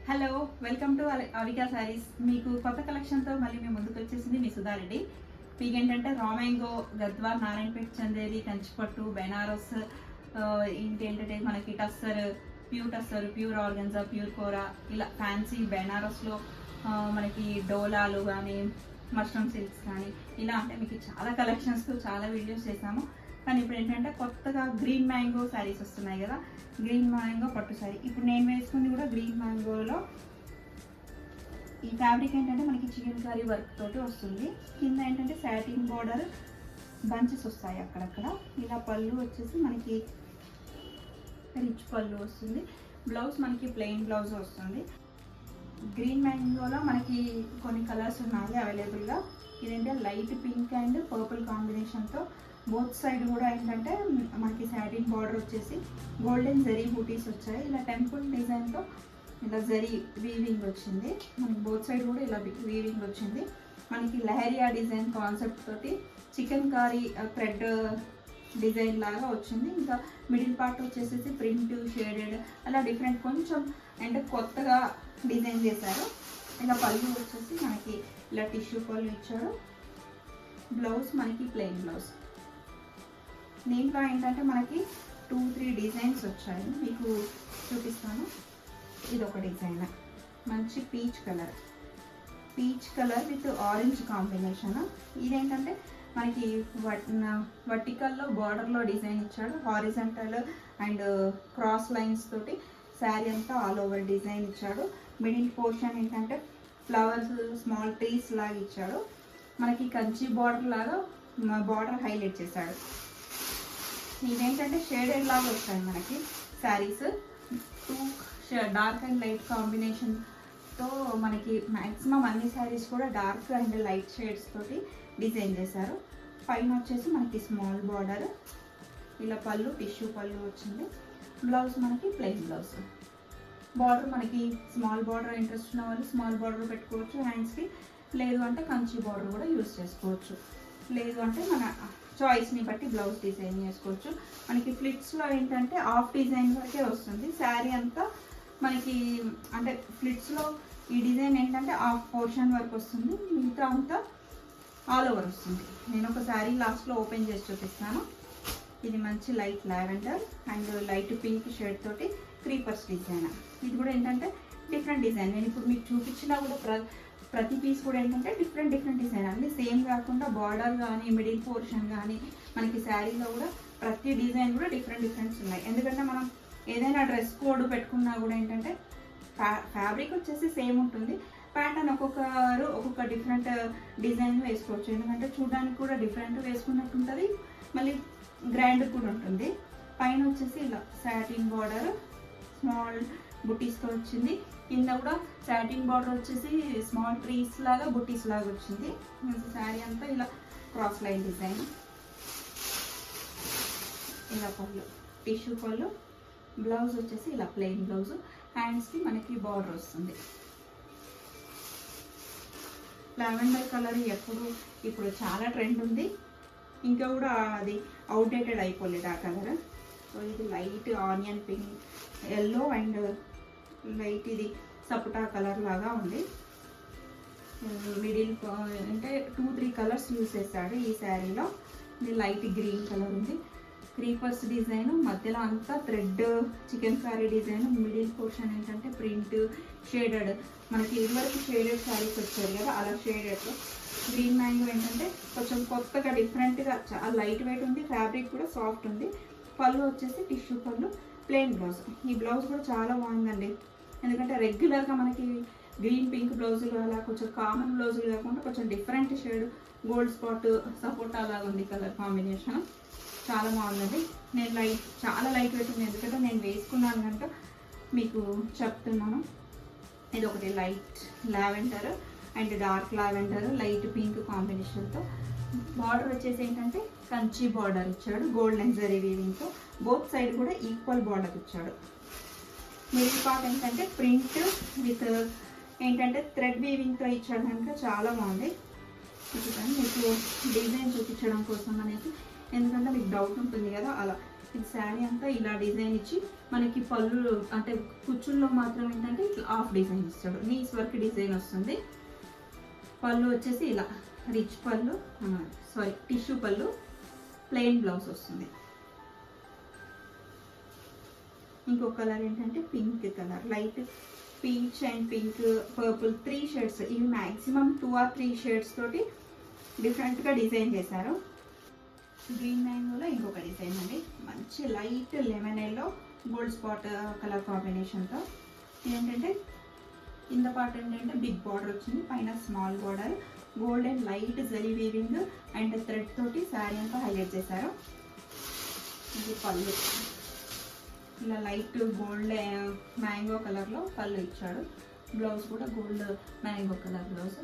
Hello, welcome to Avika saris. మీకు కొత్త కలెక్షన్తో మళ్ళీ మేము ముందుకు వచ్చేసింది మీ సుధారెడ్డి. మీకు ఏంటంటే రా మ్యాంగో, గద్వాల్, నారాయణపేట, చందేరి, కంచిపట్టు, బెనారస్, ఇంకేంటంటే మనకి టస్సర్, ప్యూర్ ఆర్గన్జా, ప్యూర్ కోరా, ఇలా ఫ్యాన్సీ బెనారస్లో మనకి డోలాలు కానీ మష్రూమ్ సిల్క్స్ కానీ ఇలా అంటే మీకు చాలా కలెక్షన్స్తో చాలా వీడియోస్ చేసాము. కానీ ఇప్పుడు ఏంటంటే కొత్తగా గ్రీన్ మ్యాంగో శారీస్ వస్తున్నాయి కదా, గ్రీన్ మ్యాంగో పట్టు శారీ. ఇప్పుడు నేను వేసుకుంది కూడా గ్రీన్ మ్యాంగోలో. ఈ ఫ్యాబ్రిక్ ఏంటంటే మనకి చికెన్ కర్రీ వర్క్ తోటి వస్తుంది. కింద ఏంటంటే సాటిన్ బోర్డర్ బంచెస్ వస్తాయి అక్కడక్కడ. ఇలా పళ్ళు వచ్చేసి మనకి రిచ్ పళ్ళు వస్తుంది. బ్లౌజ్ మనకి ప్లెయిన్ బ్లౌజ్ వస్తుంది. గ్రీన్ మ్యాంగోలో మనకి కొన్ని కలర్స్ ఉన్నాయి అవైలబుల్గా. ఇదేంటే లైట్ పింక్ అండ్ పర్పుల్ కాంబినేషన్తో బోత్ సైడ్ కూడా ఏంటంటే మనకి సాటిన్ బార్డర్ వచ్చేసి గోల్డెన్ జరీ బూటీస్ వచ్చాయి. ఇలా టెంపుల్ డిజైన్తో ఇలా జరీ వీవింగ్ వచ్చింది. మనకి బోత్ సైడ్ కూడా ఇలా వీవింగ్ వచ్చింది. మనకి లహరియా డిజైన్ కాన్సెప్ట్ తోటి చికెన్ కర్రీ థ్రెడ్ డిజైన్ లాగా వచ్చింది. ఇంకా మిడిల్ పార్ట్ వచ్చేసి ప్రింట్ షేడెడ్ అలా డిఫరెంట్ కొంచెం అంటే కొత్తగా డిజైన్ చేశారు. ఇలా పళ్ళు వచ్చేసి మనకి ఇలా టిష్యూ పళ్ళు ఇచ్చారు. బ్లౌజ్ మనకి ప్లెయిన్ బ్లౌజ్. దీంట్లో ఏంటంటే మనకి 2-3 డిజైన్స్ వచ్చాయి, మీకు చూపిస్తాను. ఇది ఒక డిజైన్, మంచి peach colour with orange combination. ఇదేంటంటే మనకి వర్టికల్లో బార్డర్లో డిజైన్ ఇచ్చాడు. హారిజంటల్ అండ్ క్రాస్ లైన్స్ తోటి శారీ అంతా ఆల్ ఓవర్ డిజైన్ ఇచ్చాడు. మిడిల్ పోర్షన్ ఏంటంటే ఫ్లవర్స్ స్మాల్ ట్రీస్ లాగా ఇచ్చాడు. మనకి కంచి బార్డర్ లాగా బార్డర్ హైలైట్ చేశాడు. ఇదేంటంటే షేడెడ్ లాగా వస్తాయి మనకి శారీస్. 2 డార్క్ అండ్ లైట్ కాంబినేషన్తో మనకి మ్యాక్సిమం అన్ని శారీస్ కూడా డార్క్ అండ్ లైట్ షేడ్స్ తోటి డిజైన్ చేశారు. పైన వచ్చేసి మనకి స్మాల్ బార్డర్, ఇలా పళ్ళు టిష్యూ పళ్ళు వచ్చింది. బ్లౌజ్ మనకి ప్లెయిన్ బ్లౌజ్. బార్డర్ మనకి స్మాల్ బార్డర్ ఇంట్రెస్ట్ ఉన్న వాళ్ళు స్మాల్ బార్డర్ పెట్టుకోవచ్చు హ్యాండ్స్కి. లేదు అంటే కంచి బార్డర్ కూడా యూస్ చేసుకోవచ్చు. లేదు అంటే మన చాయిస్ని బట్టి బ్లౌజ్ డిజైన్ చేసుకోవచ్చు. మనకి ఫ్లిట్స్లో ఏంటంటే హాఫ్ డిజైన్ వరకే వస్తుంది. శారీ అంతా మనకి అంటే ఫ్లిట్స్లో ఈ డిజైన్ ఏంటంటే హాఫ్ పోర్షన్ వరకు వస్తుంది, మిగతా అంతా ఆల్ ఓవర్ వస్తుంది. నేను ఒక శారీ లాస్ట్లో ఓపెన్ చేసి చూపిస్తాను. ఇది మంచి light lavender and light pink shade తోటి క్రీపర్స్ డిజైన్. ఇది కూడా ఏంటంటే డిఫరెంట్ డిజైన్. నేను ఇప్పుడు మీకు చూపించినా కూడా ప్రతి పీస్ కూడా ఏంటంటే డిఫరెంట్ డిజైన్. అన్నీ సేమ్ కాకుండా బార్డర్ కానీ మిడిల్ పోర్షన్ కానీ మనకి శారీలో కూడా ప్రతి డిజైన్ కూడా డిఫరెంట్స్ ఉన్నాయి. ఎందుకంటే మనం ఏదైనా డ్రెస్ కోడ్ పెట్టుకున్నా కూడా ఏంటంటే ఫ్యాబ్రిక్ వచ్చేసి సేమ్ ఉంటుంది, ప్యాటర్న్ ఒక్కొక్క డిఫరెంట్ డిజైన్ వేసుకోవచ్చు. ఎందుకంటే చూడడానికి కూడా డిఫరెంట్ వేసుకున్నట్టు ఉంటుంది, మళ్ళీ గ్రాండ్ కూడా ఉంటుంది. పైన వచ్చేసి ఇలా సాటిన్ బార్డర్ స్మాల్ బుటీస్తో వచ్చింది. కింద కూడా సాటిన్ బార్డర్ వచ్చేసి స్మాల్ ట్రీస్ లాగా బుటీస్ లాగా వచ్చింది. శారీ అంతా ఇలా క్రాస్ లైన్ డిజైన్. ఇలా పళ్ళు టిష్యూ పళ్ళు. బ్లౌజ్ వచ్చేసి ఇలా ప్లెయిన్ బ్లౌజ్. హ్యాండ్స్కి మనకి బార్డర్ వస్తుంది. లావెండర్ కలర్ ఇప్పుడు చాలా ట్రెండ్ ఉంది. ఇంకా కూడా అది అవుట్డేటెడ్ అయిపోలేదు ఆ కలర్. సో ఇది light onion pink, yellow and light ఇది సపోటా కలర్ లాగా ఉంది. మిడిల్ అంటే 2-3 కలర్స్ యూస్ చేస్తాడు ఈ శారీలో. ఇది లైట్ గ్రీన్ కలర్ ఉంది. క్రీపర్స్ డిజైన్, మధ్యలో అంతా thread chicken curry design. Middle portion ఏంటంటే ప్రింట్ షేడెడ్. మనకి ఇదివరకు షేడెడ్ శారీస్ వచ్చాయి కదా, అలా షేడెడ్లో గ్రీన్ మ్యాంగో ఏంటంటే కొంచెం కొత్తగా డిఫరెంట్గా చాలా లైట్ వెయిట్ ఉంది. ఫ్యాబ్రిక్ కూడా సాఫ్ట్ ఉంది. పళ్ళు వచ్చేసి టిష్యూ పళ్ళు, ప్లెయిన్ బ్లౌజ్. ఈ బ్లౌజ్ కూడా చాలా బాగుందండి. ఎందుకంటే రెగ్యులర్గా మనకి గ్రీన్ పింక్ బ్లౌజులు అలా కొంచెం కామన్ బ్లౌజులు కాకుండా కొంచెం డిఫరెంట్ షేడ్ గోల్డ్ స్పాట్ సపోటా లాగా ఉంది కలర్ కాంబినేషన్. చాలా బాగుందండి. నేను చాలా లైట్ వెయిట్ ఉంది, ఎందుకంటే నేను వేసుకున్నాను కనుక మీకు చెప్తున్నాను. ఇది ఒకటి light lavender and dark lavender light pink కాంబినేషన్తో. బార్డర్ వచ్చేసి ఏంటంటే కంచి బార్డర్ ఇచ్చాడు గోల్డెన్ జరీ వీవింగ్తో. బోత్ సైడ్ కూడా ఈక్వల్ బార్డర్ ఇచ్చాడు. మిడిల్ పార్ట్ ఏంటంటే ప్రింట్ విత్ ఏంటంటే థ్రెడ్ వీవింగ్తో ఇచ్చాడు కనుక చాలా బాగుంది. చూపిస్తాను మీకు డిజైన్ చూపించడం కోసం అనేది, ఎందుకంటే మీకు డౌట్ ఉంటుంది కదా అలా. ఇది శారీ అంతా ఇలా డిజైన్ ఇచ్చి మనకి పళ్ళు అంటే కుచ్చుల్లో మాత్రం ఏంటంటే ఇట్లా హాఫ్ డిజైన్ ఇస్తాడు, నీస్ వర్క్ డిజైన్ వస్తుంది. పళ్ళు వచ్చేసి ఇలా రిచ్ పళ్ళు, టిష్యూ పళ్ళు, ప్లెయిన్ బ్లౌజ్ వస్తుంది. ఇంకో కలర్ ఏంటంటే pink colour, light peach and pink, purple, 3 shades. ఇవి మ్యాక్సిమం 2 or 3 షేడ్స్ తోటి డిఫరెంట్గా డిజైన్ చేశారు. గ్రీన్ మ్యాంగోలో ఇంకొక డిజైన్ అండి, మంచి light lemon yellow gold spot colour కాంబినేషన్తో. ఏంటంటే కింద పార్ట్ ఏంటంటే బిగ్ బార్డర్ వచ్చింది, పైన small border, gold and light zari weaving and thread తోటి శారీ అంతా హైలైట్ చేశారు. ఇది పళ్ళు, ఇలా లైట్ గోల్డ్ మ్యాంగో కలర్లో పళ్ళు ఇచ్చాడు. బ్లౌజ్ కూడా gold mango colour blouse.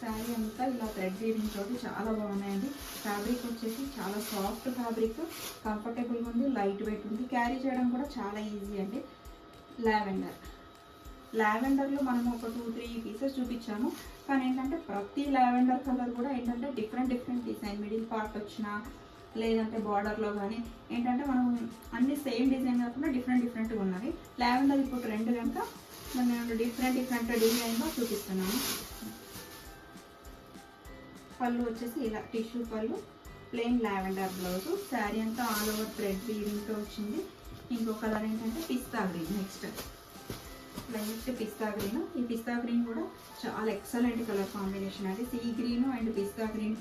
Sari అంతా ఇలా థ్రెడ్ వీవింగ్ తోటి చాలా బాగున్నాయండి. ఫ్యాబ్రిక్ వచ్చేసి చాలా సాఫ్ట్ ఫ్యాబ్రిక్, కంఫర్టబుల్గా ఉంది, లైట్ వెయిట్ ఉంది, క్యారీ చేయడం కూడా చాలా ఈజీ అండి. లావెండర్లో మనం ఒక 2-3 పీసెస్ చూపించాము, కానీ ఏంటంటే ప్రతి లావెండర్ కలర్ కూడా ఏంటంటే డిఫరెంట్ డిజైన్, మిడిల్ పార్ట్ వచ్చినా లేదంటే బార్డర్లో కానీ ఏంటంటే మనం అన్ని సేమ్ డిజైన్ కాకుండా డిఫరెంట్గా ఉన్నది. లావెండర్ ఇప్పుడు ట్రెండ్ కనుక నేను డిఫరెంట్ డిజైన్లో చూపిస్తున్నాను. పళ్ళు వచ్చేసి ఇలా టిష్యూ పళ్ళు, ప్లెయిన్ లావెండర్ బ్లౌజ్, శారీ అంతా ఆల్ ఓవర్ థ్రెడ్ వీవింగ్తో వచ్చింది. ఇంకో కలర్ ఏంటంటే పిస్తా గ్రీన్, నెక్స్ట్ లైట్ పిస్తా గ్రీన్. ఈ పిస్తా గ్రీన్ కూడా చాలా ఎక్సలెంట్ కలర్ కాంబినేషన్ అది. Sea green and pista green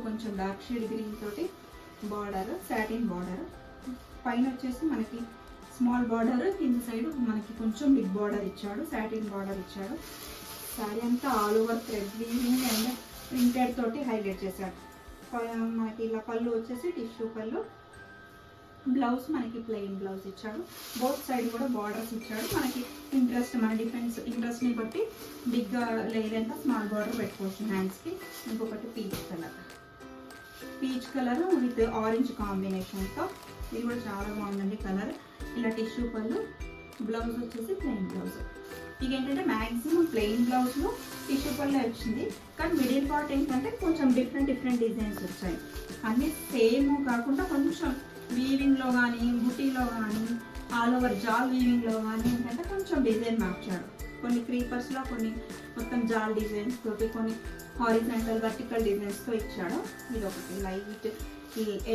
కొంచెం డార్క్ షేడ్ గ్రీన్ తోటి బార్డర్, సాటిన్ బార్డర్, పైన వచ్చేసి మనకి స్మాల్ బార్డర్, కింద సైడ్ మనకి కొంచెం బిగ్ బార్డర్ ఇచ్చాడు, సాటిన్ బార్డర్ ఇచ్చాడు. శారీ అంతా all over thread weaving and printed తోటి హైలైట్ చేశాడు. మనకి ఇలా పళ్ళు వచ్చేసి టిష్యూ పళ్ళు, బ్లౌజ్ మనకి ప్లెయిన్ బ్లౌజ్ ఇచ్చాడు. బోత్ సైడ్ కూడా బార్డర్స్ ఇచ్చాడు. మనకి మన ఇంట్రెస్ట్ని బట్టి బిగ్గా లేదంటే స్మాల్ బార్డర్ పెట్టుకోవచ్చు హ్యాండ్స్కి. ఇంకొకటి పీచ్ కలర్ విత్ ఆరెంజ్ కాంబినేషన్తో, ఇది కూడా చాలా బాగుందండి కలర్. ఇలా టిష్యూ పళ్ళు, బ్లౌజ్ వచ్చేసి ప్లెయిన్ బ్లౌజ్. ఇక ఏంటంటే మ్యాక్సిమం ప్లెయిన్ బ్లౌజ్లో టిష్యూ పళ్ళే వచ్చింది, కానీ మిడిల్ పార్ట్ ఏంటంటే కొంచెం డిఫరెంట్ డిజైన్స్ వచ్చాయి. అన్నీ సేమ్ కాకుండా కొంచెం వీవింగ్లో కానీ బుటీలో కానీ ఆల్ ఓవర్ జాల్ వీవింగ్లో కానీ ఏంటంటే కొంచెం డిజైన్ మార్చాడు. కొన్ని క్రీపర్స్లో కొన్ని మొత్తం జాల్ డిజైన్స్ తోటి, కొన్ని హారిజాంటల్ వర్టికల్ డిజైన్స్తో ఇచ్చాడు. ఇది ఒకటి light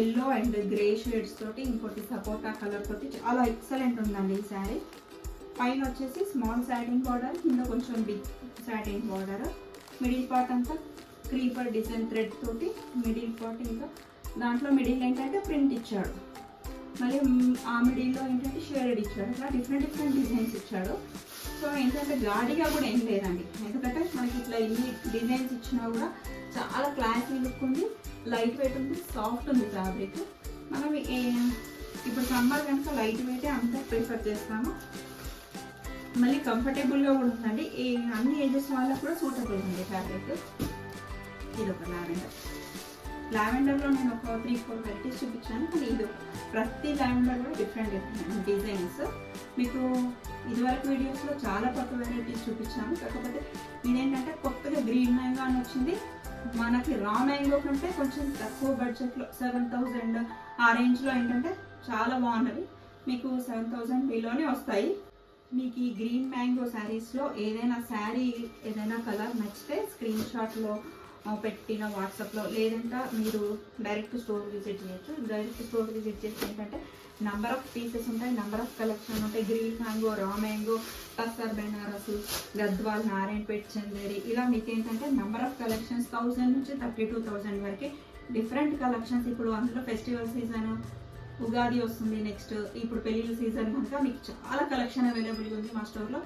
yellow and grey shades తోటి, ఇంకోటి సపోటా కలర్ తోటి చాలా ఎక్సలెంట్ ఉందండి ఈ శారీ. పైన వచ్చేసి స్మాల్ సాటిన్ బార్డర్, కింద కొంచెం big satin border, middle part అంతా క్రీపర్ డిజైన్ థ్రెడ్ తోటి మిడిల్ పార్ట్, ఇంకా దాంట్లో మిడిల్ ఏంటంటే ప్రింట్ ఇచ్చాడు, మళ్ళీ ఆ మిడిల్లో ఏంటంటే షేడెడ్ ఇచ్చాడు. ఇట్లా డిఫరెంట్ డిజైన్స్ ఇచ్చాడు. సో ఏంటంటే గాడిగా కూడా ఏం లేదండి, ఎందుకంటే మనకి ఇట్లా ఎన్ని డిజైన్స్ ఇచ్చినా కూడా చాలా క్లాసీ లుక్ ఉంది, లైట్ వెయిట్ ఉంది, సాఫ్ట్ ఉంది ఫ్యాబ్రిక్. మనం ఇప్పుడు సమ్మర్ కనుక లైట్ వెయిటే అంతా ప్రిఫర్ చేస్తాము, మళ్ళీ కంఫర్టబుల్గా కూడా ఉందండి. అన్ని ఏజెస్ వాళ్ళకు కూడా సూటబుల్ ఉంది ఫ్యాబ్రిక్. ఇది ఒక లావెండర్లో నేను ఒక 3-4 వెరైటీస్ చూపించాను, కానీ ఇది ప్రతి లావెండర్ కూడా డిఫరెంట్ డిజైన్స్. మీకు ఇదివరకు వీడియోస్లో చాలా కొత్త వెరైటీస్ చూపించాను, కాకపోతే ఇదేంటంటే కొత్తగా గ్రీన్ మ్యాంగో అని వచ్చింది. మనకి రా మ్యాంగో కంటే కొంచెం తక్కువ బడ్జెట్లో 7000 ఆ రేంజ్లో ఏంటంటే చాలా బాగున్నవి. మీకు 7000 బిలోనే వస్తాయి. మీకు ఈ గ్రీన్ మ్యాంగో శారీస్లో ఏదైనా కలర్ నచ్చితే స్క్రీన్ షాట్లో పెట్టిన వాట్సాప్లో, లేదంటే మీరు డైరెక్ట్ స్టోర్ విజిట్ చేయొచ్చు. డైరెక్ట్ స్టోర్ విజిట్ చేస్తే ఏంటంటే నెంబర్ ఆఫ్ పీసెస్ ఉంటాయి, నెంబర్ ఆఫ్ కలెక్షన్ ఉంటాయి. Green mango, raw mango, tussar Banaras, Gadwal, Narayanpet, Chanderi, ఇలా మీకు ఏంటంటే నెంబర్ ఆఫ్ కలెక్షన్స్ 1000 నుంచి 32,000 వరకు డిఫరెంట్ కలెక్షన్స్. ఇప్పుడు అందులో ఫెస్టివల్ సీజన్, ఉగాది వస్తుంది, నెక్స్ట్ ఇప్పుడు పెళ్ళిళ్ళ సీజన్ కనుక మీకు చాలా కలెక్షన్ అవైలబుల్గా ఉంది మా స్టోర్లో.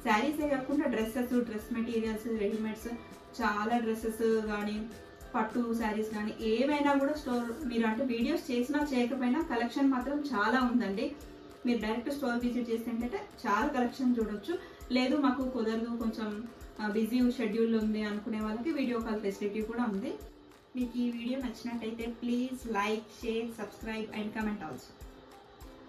శారీసే కాకుండా డ్రెస్ మెటీరియల్స్, రెడీమేడ్స్, చాలా డ్రెస్సెస్ కానీ పట్టు శారీస్ కానీ ఏమైనా కూడా స్టోర్ మీరు అంటే వీడియోస్ చేసినా చేయకపోయినా కలెక్షన్ మాత్రం చాలా ఉందండి. మీరు డైరెక్ట్ స్టోర్ విజిట్ చేస్తే ఏంటంటే చాలా కలెక్షన్ చూడొచ్చు. లేదు మాకు కుదరదు, కొంచెం బిజీ షెడ్యూల్ ఉంది అనుకునే వాళ్ళకి వీడియో కాల్ ఫెసిలిటీ కూడా ఉంది. మీకు ఈ వీడియో నచ్చినట్టయితే please like, share, subscribe and comment also.